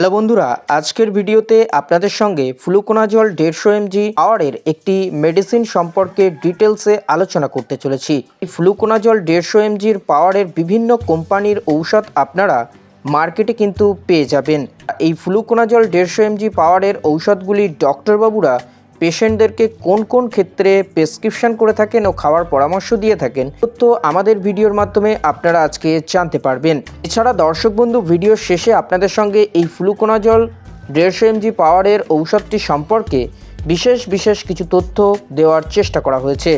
Hello বন্ধুরা, আজকের ভিডিওতে আপনাদের সঙ্গে ফ্লুকোনাজল 150 mg পাওয়ারের একটি মেডিসিন সম্পর্কে ডিটেলসে আলোচনা করতে চলেছি। এই ফ্লুকোনাজল 150 mg পাওয়ারের বিভিন্ন কোম্পানির ঔষধ আপনারা মার্কেটে কিন্তু পেয়ে যাবেন। এই ফ্লুকোনাজল 150 mg পাওয়ারের ঔষধগুলি ডক্টরবাবুরা পেশেন্টদেরকে কোন কোন ক্ষেত্রে প্রেসক্রিপশন করে থাকেন ও খাওয়ার পরামর্শ দিয়ে থাকেন তো আমাদের ভিডিওর মাধ্যমে আপনারা আজকে জানতে পারবেন। এছাড়া দর্শক বন্ধু, ভিডিওর শেষে আপনাদের সঙ্গে এই ফ্লুকোনাজল 150 mg পাওয়ারের ঔষধটি সম্পর্কে বিশেষ কিছু তথ্য দেওয়ার চেষ্টা করা হয়েছে,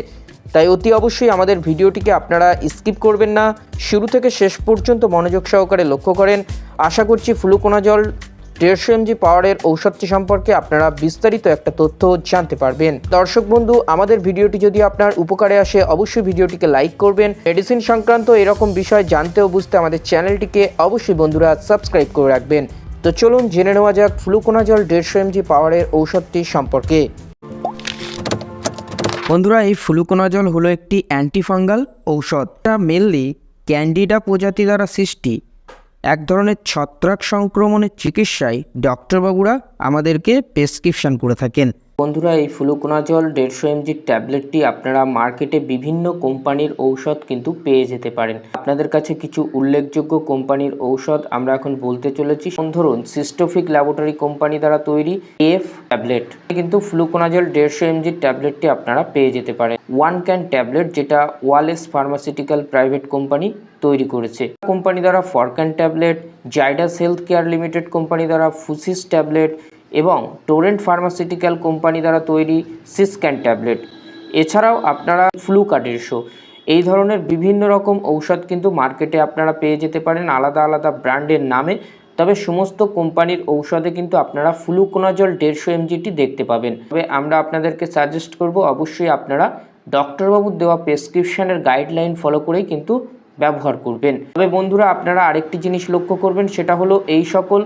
তাই অতি অবশ্যই আমাদের ভিডিওটিকে আপনারা স্কিপ করবেন না, শুরু থেকে শেষ পর্যন্ত মনোযোগ সহকারে লক্ষ্য করেন। আশা করছি ফ্লুকোনাজল 150 mg পাওয়ারের ঔষধটি সম্পর্কে আপনারা বিস্তারিত একটা তথ্য জানতে পারবেন। দর্শক বন্ধু, আমাদের ভিডিওটি যদি আপনার উপকারে আসে অবশ্যই ভিডিওটিকে লাইক করবেন। মেডিসিন সংক্রান্ত এরকম বিষয় জানতে ও বুঝতে আমাদের চ্যানেলটিকে অবশ্যই বন্ধুরা সাবস্ক্রাইব করে রাখবেন। তো চলুন জেনে নেওয়া যাক ফ্লুকোনাজল 150 mg পাওয়ারের ঔষধটি সম্পর্কে। বন্ধুরা, এই ফ্লুকোনাজল হলো একটি অ্যান্টিফাঙ্গাল ঔষধ। এটা মেনলি ক্যান্ডিডা প্রজাতি দ্বারা সৃষ্টি এক ধরনের ছত্রাক সংক্রমণের চিকিৎসায় ডক্টরবাবুরা আমাদেরকে প্রেসক্রিপশন করে থাকেন। বন্ধুরা, এই ফ্লুকোনাজল 150 mg ট্যাবলেটটি আপনারা মার্কেটে বিভিন্ন কোম্পানির ঔষধ কিন্তু পেয়ে যেতে পারেন। আপনাদের কাছে কিছু উল্লেখযোগ্য কোম্পানির ঔষধ আমরা এখন বলতে চলেছি। ধরুন, সিস্টোফিক ল্যাবরেটরি কোম্পানি দ্বারা তৈরি এফ ট্যাবলেট কিন্তু ফ্লুকোনাজল 150 mg ট্যাবলেটটি আপনারা পেয়ে যেতে পারেন। ওয়ান ক্যান ট্যাবলেট, যেটা ওয়ালেস ফার্মাসিউটিক্যাল প্রাইভেট কোম্পানি তৈরি করেছে। কোম্পানি দ্বারা Forcan tablet, Zydus health care limited company দ্বারা ফুসিস ট্যাবলেট এবং টোরেন্ট ফার্মাসিউটিক্যাল কোম্পানি দ্বারা তৈরি সিসক্যান ট্যাবলেট। এছাড়াও আপনারা ফ্লুকা 150 এই ধরনের বিভিন্ন রকম ঔষধ কিন্তু মার্কেটে আপনারা পেয়ে যেতে পারেন আলাদা আলাদা ব্র্যান্ডের নামে। তবে সমস্ত কোম্পানির ঔষধে কিন্তু আপনারা ফ্লুকোনাজল 150 mgটি দেখতে পাবেন। তবে আমরা আপনাদেরকে সাজেস্ট করব অবশ্যই আপনারা ডক্টরবাবুর দেওয়া প্রেসক্রিপশনের গাইডলাইন ফলো করেই কিন্তু ব্যবহার করবেন। তবে বন্ধুরা, আপনারা আরেকটি জিনিস লক্ষ্য করবেন, সেটা হলো এই সকল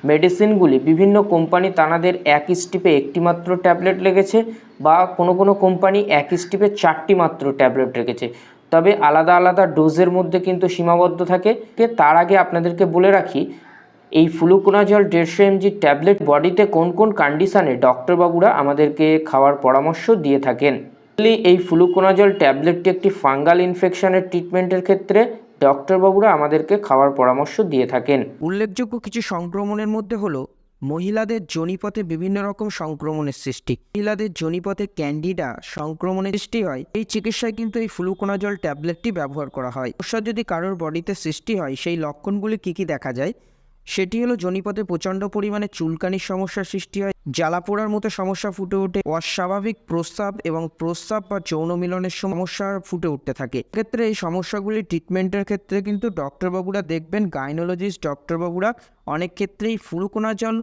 মেডিসিনগুলি বিভিন্ন কোম্পানি তাদের এক স্টিপে একটি মাত্র ট্যাবলেট লেগেছে বা কোনো কোম্পানি এক স্টিপে 4টি মাত্র ট্যাবলেট রেখেছে। তবে আলাদা আলাদা ডোজের মধ্যে কিন্তু সীমাবদ্ধ থাকে। তার আগে আপনাদেরকে বলে রাখি, এই ফ্লুকোনাজল 150 mg ট্যাবলেট বডিতে কোন কোন কন্ডিশনে ডক্টরবাবুরা আমাদেরকে খাওয়ার পরামর্শ দিয়ে থাকেন। এই ফ্লুকোনাজল ট্যাবলেটটি একটি ফাঙ্গাল ইনফেকশনের ট্রিটমেন্টের ক্ষেত্রে ডক্টরবাবুরা আমাদেরকে খাওয়ার পরামর্শ দিয়ে থাকেন। উল্লেখযোগ্য কিছু সংক্রমণের মধ্যে হলো মহিলাদের যোনিপথে বিভিন্ন রকম সংক্রমণের সৃষ্টি। মহিলাদের যোনিপথে ক্যান্ডিডা সংক্রমণের সৃষ্টি হয়। এই চিকিৎসায় কিন্তু এই ফ্লুকোনাজল ট্যাবলেটটি ব্যবহার করা হয়। সমস্যা যদি কারোর বডিতে সৃষ্টি হয়, সেই লক্ষণগুলি কী দেখা যায় সেটি হলো যোনিপথে প্রচণ্ড পরিমাণে চুলকানির সমস্যার সৃষ্টি হয়, জ্বালা পোড়ার মতো সমস্যা ফুটে ওঠে, অস্বাভাবিক প্রস্রাব এবং প্রস্রাব বা যৌন মিলনের সমস্যা ফুটে উঠতে থাকে। এক্ষেত্রে এই সমস্যাগুলি ট্রিটমেন্টের ক্ষেত্রে কিন্তু ডক্টরবাবুরা দেখবেন, গাইনোলজিস্ট ডক্টরবাবুরা অনেক ক্ষেত্রেই ফ্লুকোনাজল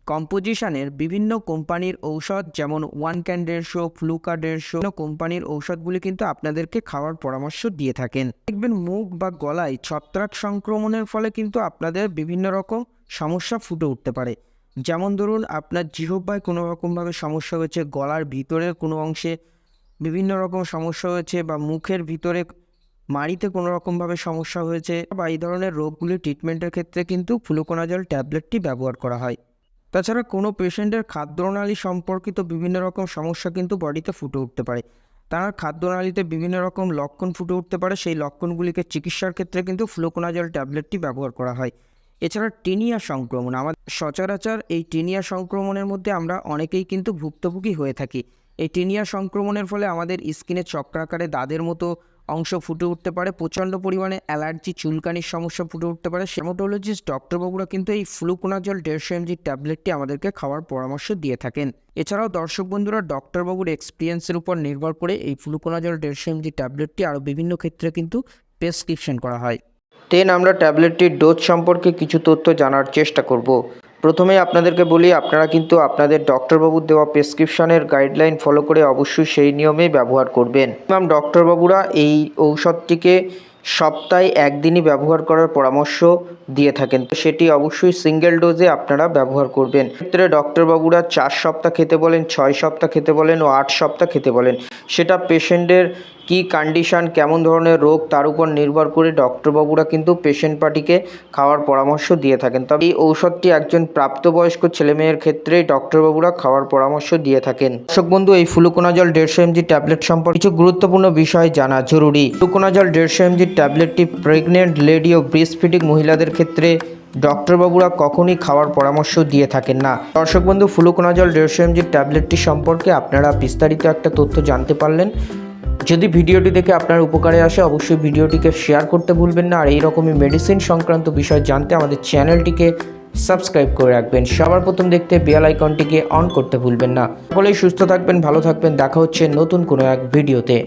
কম্পোজিশনের বিভিন্ন কোম্পানির ঔষধ যেমন ওয়ান ক্যান 150, ফ্লুকা 150 কোম্পানির ঔষধগুলি কিন্তু আপনাদেরকে খাওয়ার পরামর্শ দিয়ে থাকেন। দেখবেন মুখ বা গলায় ছত্রাক সংক্রমণের ফলে কিন্তু আপনাদের বিভিন্ন রকম সমস্যা ফুটে উঠতে পারে। যেমন ধরুন, আপনার জিহ্বায় কোনো রকমভাবে সমস্যা হয়েছে, গলার ভিতরের কোনো অংশে বিভিন্ন রকম সমস্যা হয়েছে বা মুখের ভিতরে মাড়িতে কোনো রকমভাবে সমস্যা হয়েছে বা এই ধরনের রোগগুলি ট্রিটমেন্টের ক্ষেত্রে কিন্তু ফ্লুকোনাজল ট্যাবলেটটি ব্যবহার করা হয়। তাছাড়া কোনো পেশেন্টের খাদ্যনালী সম্পর্কিত বিভিন্ন রকম সমস্যা কিন্তু বডিতে ফুটে উঠতে পারে। তার খাদ্যনালীতে বিভিন্ন রকম লক্ষণ ফুটে উঠতে পারে। সেই লক্ষণগুলিকে চিকিৎসার ক্ষেত্রে কিন্তু ফ্লুকোনাজল ট্যাবলেটটি ব্যবহার করা হয়। এছাড়া টিনিয়া সংক্রমণ, আমাদের সচরাচর এই টিনিয়া সংক্রমণের মধ্যে আমরা অনেকেই কিন্তু ভুক্তভোগী হয়ে থাকি। এই টিনিয়া সংক্রমণের ফলে আমাদের স্কিনে চক্রাকারে দাঁতের মতো অংশ ফুটে উঠতে পারে, প্রচণ্ড পরিমাণে অ্যালার্জি, চুলকানির সমস্যা ফুটে উঠতে পারে। ডের্মাটোলজিস্ট ডক্টরবাবুরা কিন্তু এই ফ্লুকোনাজল 150 mg ট্যাবলেটটি আমাদেরকে খাওয়ার পরামর্শ দিয়ে থাকেন। এছাড়াও দর্শক বন্ধুরা, ডক্টরবাবুর এক্সপিরিয়েন্সের উপর নির্ভর করে এই ফ্লুকোনাজল 150 mg ট্যাবলেটটি আরও বিভিন্ন ক্ষেত্রে কিন্তু প্রেসক্রিপশন করা হয়। আমরা ট্যাবলেটটির ডোজ সম্পর্কে কিছু তথ্য জানার চেষ্টা করব। প্রথমে আপনাদেরকে বলি, আপনারা কিন্তু আপনাদের ডক্টরবাবুর দেওয়া প্রেসক্রিপশনের গাইডলাইন ফলো করে অবশ্যই সেই নিয়মেই ব্যবহার করবেন। ডক্টরবাবুরা এই ঔষধটিকে সপ্তাহে একদিনই ব্যবহার করার পরামর্শ দিয়ে থাকেন, তো সেটি অবশ্যই সিঙ্গেল ডোজে আপনারা ব্যবহার করবেন। ক্ষেত্রে ডক্টরবাবুরা 4 সপ্তাহ খেতে বলেন, 6 সপ্তাহ খেতে বলেন ও 8 সপ্তাহ খেতে বলেন। সেটা পেশেন্টের কি কন্ডিশন, কেমন ধরনের রোগ তার উপর নির্ভর করে ডক্টরবাবুরা কিন্তু পেশেন্ট পার্টিকে খাওয়ার পরামর্শ দিয়ে থাকেন। তবে এই ঔষধটি একজন প্রাপ্তবয়স্ক ছেলেমেয়ের ক্ষেত্রে ডক্টরবাবুরা খাওয়ার পরামর্শ দিয়ে থাকেন। দর্শক বন্ধু, এই ফ্লুকোনাজল 150 mg ট্যাবলেট সম্পর্কে কিছু গুরুত্বপূর্ণ বিষয় জানা জরুরি। ফ্লুকোনাজল 150 mg ট্যাবলেটটি প্রেগনেন্ট লেডি ও ব্রেস্ট ফিডিং মহিলাদের ক্ষেত্রে ডক্টরবাবুরা কখনই খাওয়ার পরামর্শ দিয়ে থাকেন না। দর্শক বন্ধু, ফ্লুকোনাজল 150 mg ট্যাবলেটটি সম্পর্কে আপনারা বিস্তারিত একটা তথ্য জানতে পারলেন। যদি ভিডিওটি দেখে আপনার উপকারে আসে অবশ্যই ভিডিওটিকে শেয়ার করতে ভুলবেন না। আর এইরকমই মেডিসিন সংক্রান্ত বিষয় জানতে আমাদের চ্যানেলটিকে সাবস্ক্রাইব করে রাখবেন। সবার প্রথম দেখতে বেল আইকনটিকে অন করতে ভুলবেন না। সকলেই সুস্থ থাকবেন, ভালো থাকবেন। দেখা হচ্ছে নতুন কোনো এক ভিডিওতে।